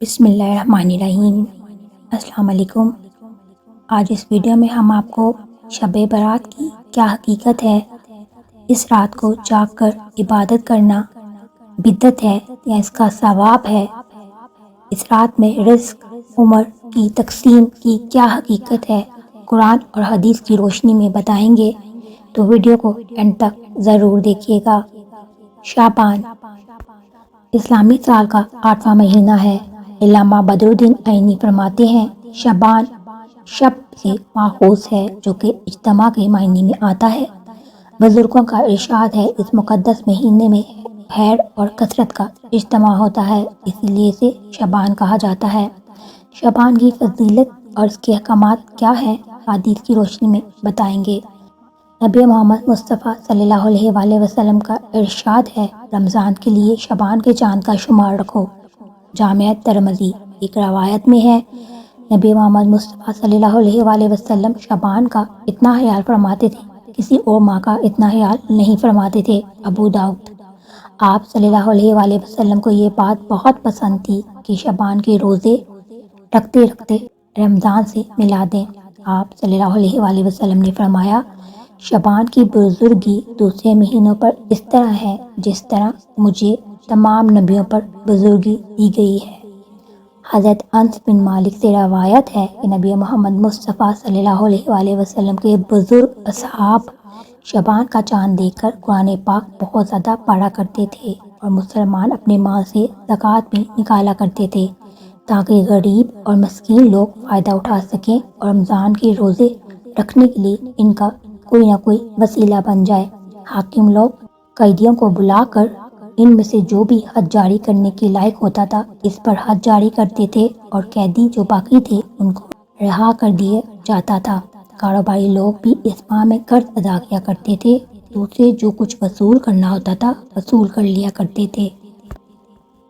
بسم اللہ الرحمن الرحیم۔ السلام علیکم۔ آج اس ویڈیو میں ہم آپ کو شب برات کی کیا حقیقت ہے، اس رات کو جاگ کر عبادت کرنا بدعت ہے یا اس کا ثواب ہے، اس رات میں رزق عمر کی تقسیم کی کیا حقیقت ہے، قرآن اور حدیث کی روشنی میں بتائیں گے، تو ویڈیو کو اینڈ تک ضرور دیکھیے گا۔ شعبان اسلامی سال کا 8واں مہینہ ہے۔ علامہ بدر الدین عینی فرماتے ہیں شعبان شب سے ماخوذ ہے جو کہ اجتماع کے معنی میں آتا ہے۔ بزرگوں کا ارشاد ہے اس مقدس مہینے میں خیر اور کثرت کا اجتماع ہوتا ہے، اسی لیے اسے شعبان کہا جاتا ہے۔ شعبان کی فضیلت اور اس کے احکامات کیا ہیں، حدیث کی روشنی میں بتائیں گے۔ نبی محمد مصطفیٰ صلی اللہ علیہ وآلہ وسلم کا ارشاد ہے رمضان کے لیے شعبان کے چاند کا شمار رکھو۔ جامع ترمذی ایک روایت میں ہے نبی محمد مصطفیٰ صلی اللہ علیہ وآلہ وسلم شعبان کا اتنا خیال فرماتے تھے کسی اور ماہ کا اتنا خیال نہیں فرماتے تھے۔ ابو داؤد آپ صلی اللہ علیہ وآلہ وسلم کو یہ بات بہت پسند تھی کہ شعبان کے روزے رکھتے رکھتے رمضان سے ملا دیں۔ آپ صلی اللہ علیہ وآلہ وسلم نے فرمایا شعبان کی بزرگی دوسرے مہینوں پر اس طرح ہے جس طرح مجھے تمام نبیوں پر بزرگی دی گئی ہے۔ حضرت انس بن مالک سے روایت ہے کہ نبی محمد مصطفیٰ صلی اللہ علیہ وآلہ وسلم کے بزرگ اصحاب شعبان کا چاند دیکھ کر قرآن پاک بہت زیادہ پڑھا کرتے تھے اور مسلمان اپنے مال سے زکوٰۃ بھی نکالا کرتے تھے تاکہ غریب اور مسکین لوگ فائدہ اٹھا سکیں اور رمضان کے روزے رکھنے کے لیے ان کا کوئی نہ کوئی وسیلہ بن جائے۔ حاکم لوگ قیدیوں کو بلا کر ان میں سے جو بھی حد جاری کرنے کے لائق ہوتا تھا اس پر حد جاری کرتے تھے اور قیدی جو باقی تھے ان کو رہا کر دیا جاتا تھا۔ کاروباری لوگ بھی اس ماہ میں قرض ادا کیا کرتے تھے، دوسرے جو کچھ وصول کرنا ہوتا تھا وصول کر لیا کرتے تھے۔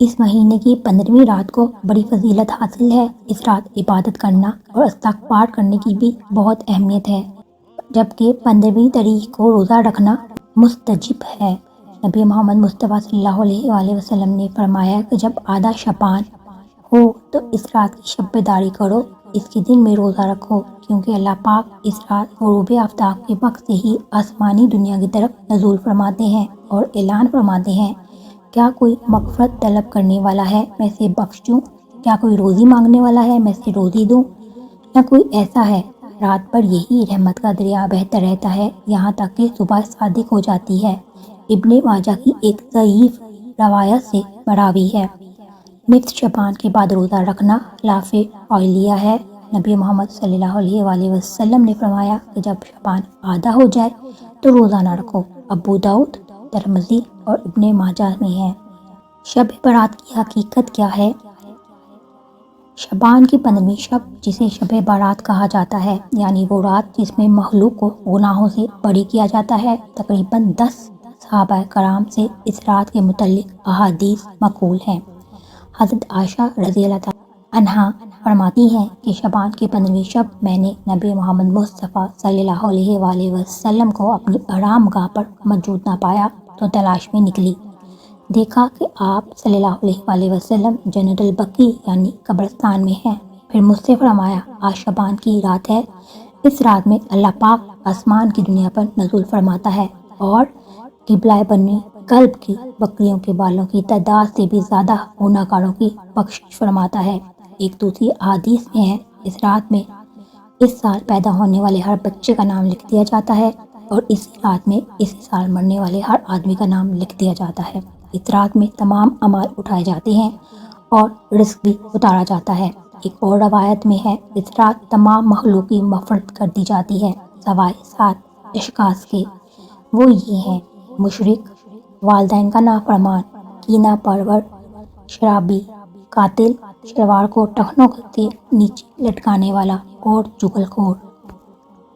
اس مہینے کی 15ویں رات کو بڑی فضیلت حاصل ہے۔ اس رات عبادت کرنا اور استغفار کرنے کی بھی بہت اہمیت ہے، جبکہ 15ویں تاریخ کو روزہ رکھنا مستحب ہے۔ نبی محمد مصطفیٰ صلی اللہ علیہ وآلہ وسلم نے فرمایا کہ جب آدھا شعبان ہو تو اس رات کی شب بیداری کرو، اس کے دن میں روزہ رکھو، کیونکہ اللہ پاک اس رات غروب آفتاب کے وقت سے ہی آسمانی دنیا کی طرف نزول فرماتے ہیں اور اعلان فرماتے ہیں کیا کوئی مغفرت طلب کرنے والا ہے میں اسے بخش دوں، کیا کوئی روزی مانگنے والا ہے میں اسے روزی دوں، یا کوئی ایسا ہے۔ رات پر یہی رحمت کا دریا بہتا رہتا ہے یہاں تک کہ صبح صادق ہو جاتی ہے۔ ابن ماجہ کی ایک ضعیف روایت سے مروی ہے نصف شعبان کے بعد روزہ رکھنا خلاف فعلیہ ہے۔ نبی محمد صلی اللہ علیہ وآلہ وسلم نے فرمایا کہ جب شعبان آدھا ہو جائے تو روزہ نہ رکھو۔ ابو داؤد، ترمذی اور ابن ماجہ میں ہے۔ شب برات کی حقیقت کیا ہے؟ شعبان کی 15ویں شب جسے شب برات کہا جاتا ہے یعنی وہ رات جس میں مخلوق کو گناہوں سے بری کیا جاتا ہے۔ تقریباً 10 صحابہ کرام سے اس رات کے متعلق احادیث منقول ہیں۔ حضرت عائشہ رضی اللہ تعالیٰ عنہا فرماتی ہیں کہ شعبان کی 15ویں شب میں نے نبی محمد مصطفیٰ صلی اللہ علیہ وآلہ وسلم کو اپنی آرام گاہ پر موجود نہ پایا تو تلاش میں نکلی، دیکھا کہ آپ صلی اللہ علیہ وآلہ وسلم جنت البقیع یعنی قبرستان میں ہیں۔ پھر مجھ سے فرمایا آج شعبان کی رات ہے، اس رات میں اللہ پاک آسمان کی دنیا پر نزول فرماتا ہے اور قبلہ بنی کلب کی بکریوں کے بالوں کی تعداد سے بھی زیادہ گناہ گاروں کی بخشش فرماتا ہے۔ ایک دوسری احادیث میں ہے اس رات میں اس سال پیدا ہونے والے ہر بچے کا نام لکھ دیا جاتا ہے اور اسی رات میں اسی سال مرنے والے ہر آدمی کا نام لکھ دیا جاتا ہے۔ اس رات میں تمام اعمال اٹھائے جاتے ہیں اور رزق بھی اتارا جاتا ہے۔ ایک اور روایت میں ہے اس رات تمام مخلوق کی مغفرت کر دی جاتی ہے سوائے 7 اشخاص کے، وہ یہ ہیں مشرک، والدین کا نافرمان، کینہ پرور، شرابی، قاتل، شلوار کو ٹخنوں سے نیچے لٹکانے والا اور چغل خور۔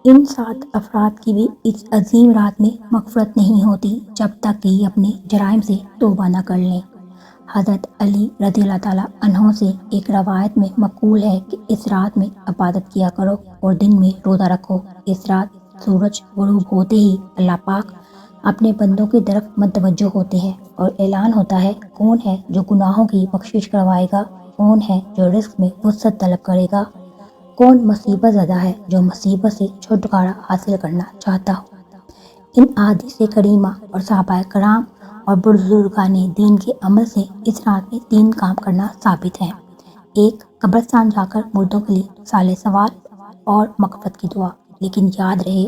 ان 7 افراد کی بھی اس عظیم رات میں مغفرت نہیں ہوتی جب تک کہ یہ اپنے جرائم سے توبہ نہ کر لیں۔ حضرت علی رضی اللہ تعالیٰ عنہ سے ایک روایت میں منقول ہے کہ اس رات میں عبادت کیا کرو اور دن میں روزہ رکھو۔ اس رات سورج غروب ہوتے ہی اللہ پاک اپنے بندوں کی طرف متوجہ ہوتے ہیں اور اعلان ہوتا ہے کون ہے جو گناہوں کی بخشش کروائے گا، کون ہے جو رزق میں وسعت طلب کرے گا، کون مصیبت زدہ ہے جو مصیبت سے چھٹکارا حاصل کرنا چاہتا ہو۔ ان احادیث کریمہ اور صحابہ کرام اور بزرگان دین کے عمل سے اس رات میں 3 کام کرنا ثابت ہے۔ ایک، قبرستان جا کر مردوں کے لیے صالح سوال اور مغفرت کی دعا۔ لیکن یاد رہے،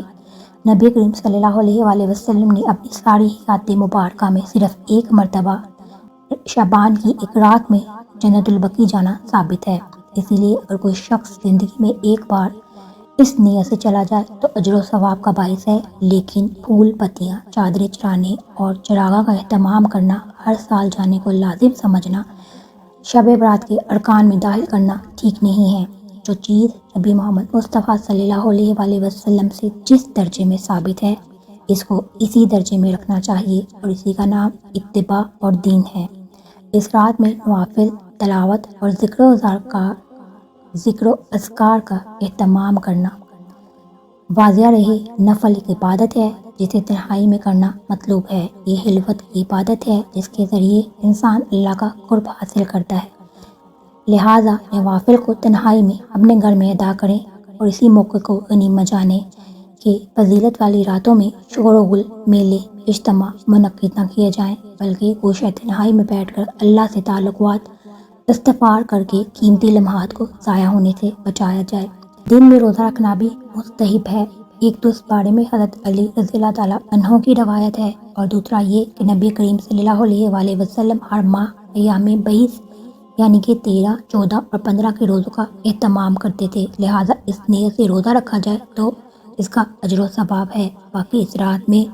نبی کریم صلی اللہ علیہ وآلہ وسلم نے اپنی ساری حیات مبارکہ میں صرف ایک مرتبہ شعبان کی ایک رات میں جنت البقیع جانا ثابت ہے۔ اسی لیے اگر کوئی شخص زندگی میں ایک بار اس نیت سے چلا جائے تو اجر و ثواب کا باعث ہے، لیکن پھول پتیاں، چادریں چڑھانے اور چراغاں کا اہتمام کرنا، ہر سال جانے کو لازم سمجھنا، شب برات کے ارکان میں داخل کرنا ٹھیک نہیں ہے۔ جو چیز نبی محمد مصطفیٰ صلی اللہ علیہ وآلہ وسلم سے جس درجے میں ثابت ہے، اس کو اسی درجے میں رکھنا چاہیے، اور اسی کا نام اتباع اور دین ہے۔ اس رات میں نوافل تلاوت اور ذکر و اذکار کا اہتمام کرنا۔ واضح رہے، نفل ایک عبادت ہے جسے تنہائی میں کرنا مطلوب ہے۔ یہ خلوت کی عبادت ہے جس کے ذریعے انسان اللہ کا قرب حاصل کرتا ہے۔ لہٰذا نوافل کو تنہائی میں اپنے گھر میں ادا کریں اور اسی موقع کو غنیمت جانیں کہ فضیلت والی راتوں میں شور و غل، میلے، اجتماع منعقد نہ کیے جائیں، بلکہ کوشش تنہائی میں بیٹھ کر اللہ سے تعلقات استغفار کر کے قیمتی لمحات کو ضائع ہونے سے بچایا جائے۔ دن میں روزہ رکھنا بھی مستحب ہے۔ ایک تو اس بارے میں حضرت علی رضی اللہ تعالیٰ عنہ کی روایت ہے، اور دوسرا یہ کہ نبی کریم صلی اللہ علیہ وآلہ وسلم ہر ماہ ایام بیس یعنی کہ 13، 14 اور 15 کے روزوں کا اہتمام کرتے تھے۔ لہٰذا اس نیت سے روزہ رکھا جائے تو اس کا اجر و ثواب ہے۔ باقی اس رات میں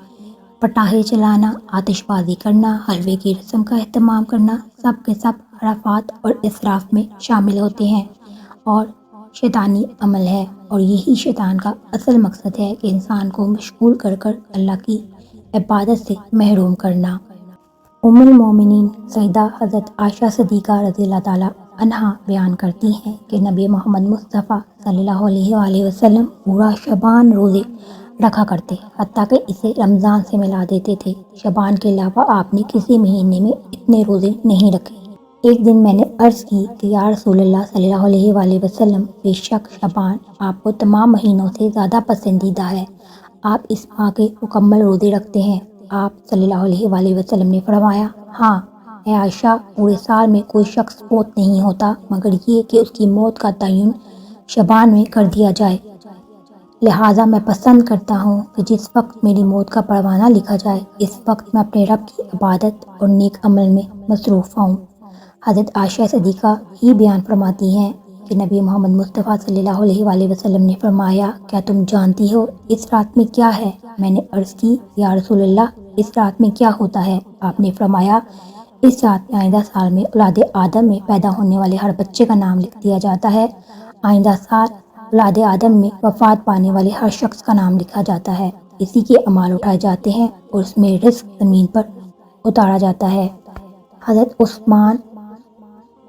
پٹاخے چلانا، آتش بازی کرنا، حلوے کی رسم کا اہتمام کرنا، سب کے سب خرافات اور اسراف میں شامل ہوتے ہیں اور شیطانی عمل ہے، اور یہی شیطان کا اصل مقصد ہے کہ انسان کو مشغول کر کر اللہ کی عبادت سے محروم کرنا۔ ام المومنین سیدہ حضرت عائشہ صدیقہ رضی اللہ تعالیٰ عنہا بیان کرتی ہیں کہ نبی محمد مصطفیٰ صلی اللہ علیہ وآلہ وسلم پورا شعبان روزے رکھا کرتے، حتیٰ کہ اسے رمضان سے ملا دیتے تھے۔ شعبان کے علاوہ آپ نے کسی مہینے میں اتنے روزے نہیں رکھے۔ ایک دن میں نے عرض کی کہ یا رسول اللہ صلی اللہ علیہ وآلہ وسلم، بے شک شعبان آپ کو تمام مہینوں سے زیادہ پسندیدہ ہے، آپ اس ماہ کے مکمل روزے رکھتے ہیں۔ آپ صلی اللہ علیہ وآلہ وسلم نے فرمایا، ہاں اے عائشہ، پورے سال میں کوئی شخص فوت نہیں ہوتا مگر یہ کہ اس کی موت کا تعین شعبان میں کر دیا جائے، لہٰذا میں پسند کرتا ہوں کہ جس وقت میری موت کا پروانہ لکھا جائے اس وقت میں اپنے رب کی عبادت اور نیک عمل میں مصروف ہوں۔ حضرت عائشہ صدیقہ ہی بیان فرماتی ہیں کہ نبی محمد مصطفیٰ صلی اللہ علیہ وآلہ وسلم نے فرمایا، کیا تم جانتی ہو اس رات میں کیا ہے؟ میں نے عرض کی، یا رسول اللہ، اس رات میں کیا ہوتا ہے؟ آپ نے فرمایا، اس رات میں آئندہ سال میں اولاد آدم میں پیدا ہونے والے ہر بچے کا نام لکھ دیا جاتا ہے، آئندہ سال اولاد آدم میں وفات پانے والے ہر شخص کا نام لکھا جاتا ہے، اسی کے اعمال اٹھائے جاتے ہیں اور اس میں رزق زمین پر اتارا جاتا ہے۔ حضرت عثمان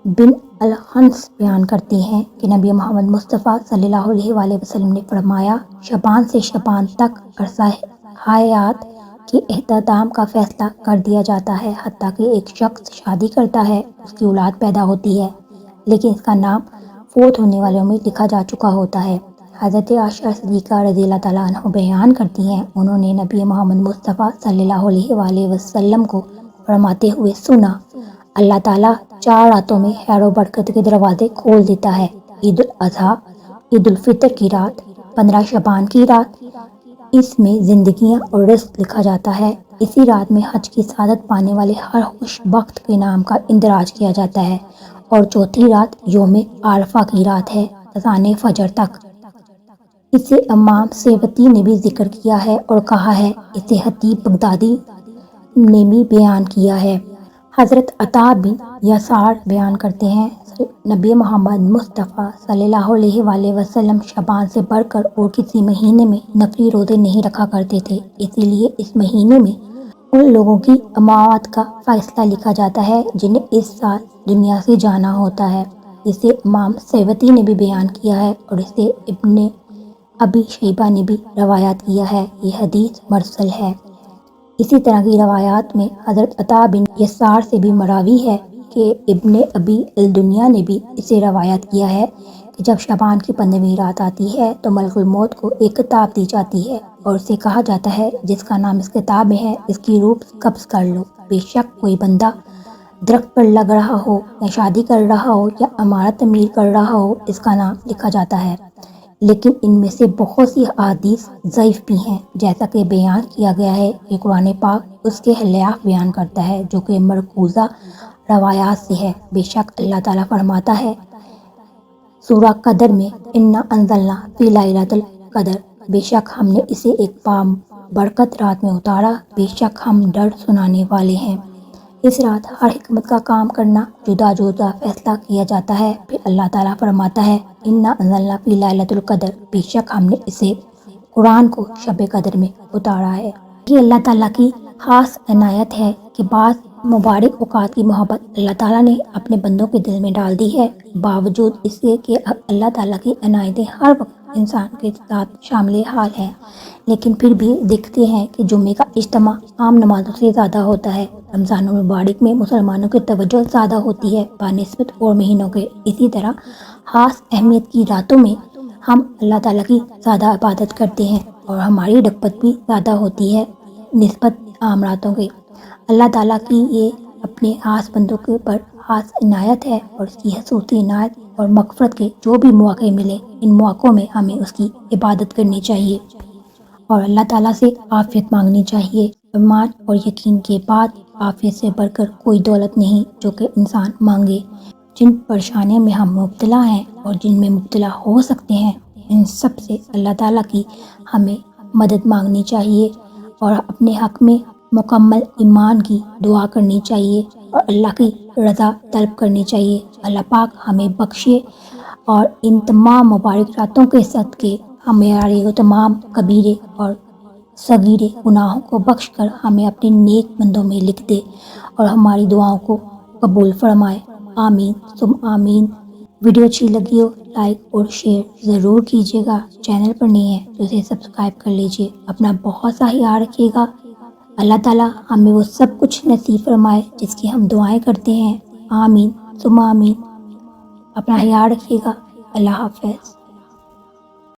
بن الخنس بیان کرتے ہیں کہ نبی محمد مصطفیٰ صلی اللہ علیہ وآلہ وسلم نے فرمایا، شعبان سے شعبان تک عرصہ حیات کے اختتام کا فیصلہ کر دیا جاتا ہے، حتیٰ کہ ایک شخص شادی کرتا ہے، اس کی اولاد پیدا ہوتی ہے، لیکن اس کا نام فوت ہونے والوں میں لکھا جا چکا ہوتا ہے۔ حضرت عائشہ صدیقہ رضی اللہ تعالیٰ عنہ بیان کرتی ہیں، انہوں نے نبی محمد مصطفیٰ صلی اللہ علیہ وآلہ وسلم کو فرماتے ہوئے سنا، اللہ تعالیٰ 4 راتوں میں خیر و برکت کے دروازے کھول دیتا ہے، عید الاضحیٰ، عید الفطر کی رات، 15 شعبان کی رات، اس میں زندگیاں اور رزق لکھا جاتا ہے۔ اسی رات میں حج کی سعادت پانے والے ہر خوش بخت کے نام کا اندراج کیا جاتا ہے، اور چوتھی رات یوم عرفہ کی رات ہے، اذان فجر تک۔ اسے امام سیوطی نے بھی ذکر کیا ہے اور کہا ہے، اسے خطیب بغدادی نے بھی بیان کیا ہے۔ حضرت عطا بن یسار بیان کرتے ہیں، نبی محمد مصطفیٰ صلی اللہ علیہ وآلہ وسلم شعبان سے بڑھ کر اور کسی مہینے میں نفلی روزے نہیں رکھا کرتے تھے، اسی لیے اس مہینے میں ان لوگوں کی اموات کا فیصلہ لکھا جاتا ہے جنہیں اس سال دنیا سے جانا ہوتا ہے۔ اسے امام سیوطی نے بھی بیان کیا ہے اور اسے ابن ابی شیبہ نے بھی روایت کیا ہے، یہ حدیث مرسل ہے۔ اسی طرح کی روایات میں حضرت عطا بن یسار سے بھی مراوی ہے کہ ابن ابی الدنیا نے بھی اسے روایت کیا ہے کہ جب شعبان کی 15ویں رات آتی ہے تو ملک الموت کو ایک کتاب دی جاتی ہے اور اسے کہا جاتا ہے جس کا نام اس کتاب میں ہے اس کی روح قبض کر لو۔ بے شک کوئی بندہ درخت پر لگ رہا ہو یا شادی کر رہا ہو یا عمارت تعمیر کر رہا ہو، اس کا نام لکھا جاتا ہے، لیکن ان میں سے بہت سی احادیث ضعیف بھی ہیں، جیسا کہ بیان کیا گیا ہے کہ قرآن پاک اس کے خلاف بیان کرتا ہے جو کہ مرکوزہ روایات سے ہے۔ بے شک اللہ تعالیٰ فرماتا ہے سورہ قدر میں انا انزلنا فی لیلۃ القدر، بے شک ہم نے اسے ایک برکت رات میں اتارا، بے شک ہم ڈر سنانے والے ہیں۔ اس رات ہر حکمت کا کام کرنا جدا جدا فیصلہ کیا جاتا ہے۔ پھر اللہ تعالیٰ فرماتا ہے انا انزلنا فی لیلۃ القدر، بے شک ہم نے اسے قرآن کو شب قدر میں اتارا ہے۔ یہ اللہ تعالیٰ کی خاص عنایت ہے کہ بعض مبارک اوقات کی محبت اللہ تعالیٰ نے اپنے بندوں کے دل میں ڈال دی ہے، باوجود اس کے کہ اللہ تعالیٰ کی عنایتیں ہر وقت انسان کے ساتھ شامل حال ہیں، لیکن پھر بھی دیکھتے ہیں کہ جمعے کا اجتماع عام نمازوں سے زیادہ ہوتا ہے۔ رمضان المبارک میں مسلمانوں کی توجہ زیادہ ہوتی ہے بنسبت اور مہینوں کے۔ اسی طرح خاص اہمیت کی راتوں میں ہم اللہ تعالیٰ کی زیادہ عبادت کرتے ہیں اور ہماری رغبت بھی زیادہ ہوتی ہے نسبت عام راتوں کے۔ اللہ تعالیٰ کی یہ اپنے خاص بندوں کے اوپر خاص عنایت ہے اور اس کی خصوصی عنایت اور مغفرت کے جو بھی مواقع ملے ان مواقعوں میں ہمیں اس کی عبادت کرنی چاہیے اور اللہ تعالیٰ سے عافیت مانگنی چاہیے۔ ایمان اور یقین کے بعد عافیت سے بڑھ کر کوئی دولت نہیں جو کہ انسان مانگے۔ جن پریشانیوں میں ہم مبتلا ہیں اور جن میں مبتلا ہو سکتے ہیں، ان سب سے اللہ تعالیٰ کی ہمیں مدد مانگنی چاہیے اور اپنے حق میں مکمل ایمان کی دعا کرنی چاہیے اور اللہ کی رضا طلب کرنی چاہیے۔ اللہ پاک ہمیں بخشے اور ان تمام مبارک راتوں کے صدقے ہمارے تمام کبیرے اور صغیرے گناہوں کو بخش کر ہمیں اپنے نیک بندوں میں لکھ دے اور ہماری دعاؤں کو قبول فرمائے۔ آمین ثم آمین۔ ویڈیو اچھی لگی ہو لائک اور شیئر ضرور کیجیے گا، چینل پر نہیں ہے تو اسے سبسکرائب کر لیجیے۔ اپنا بہت سا خیال رکھیے گا۔ اللہ تعالیٰ ہمیں وہ سب کچھ نصیب فرمائے جس کی ہم دعائیں کرتے ہیں۔ آمین ثم آمین۔ اپنا خیال رکھیے گا۔ اللہ حافظ۔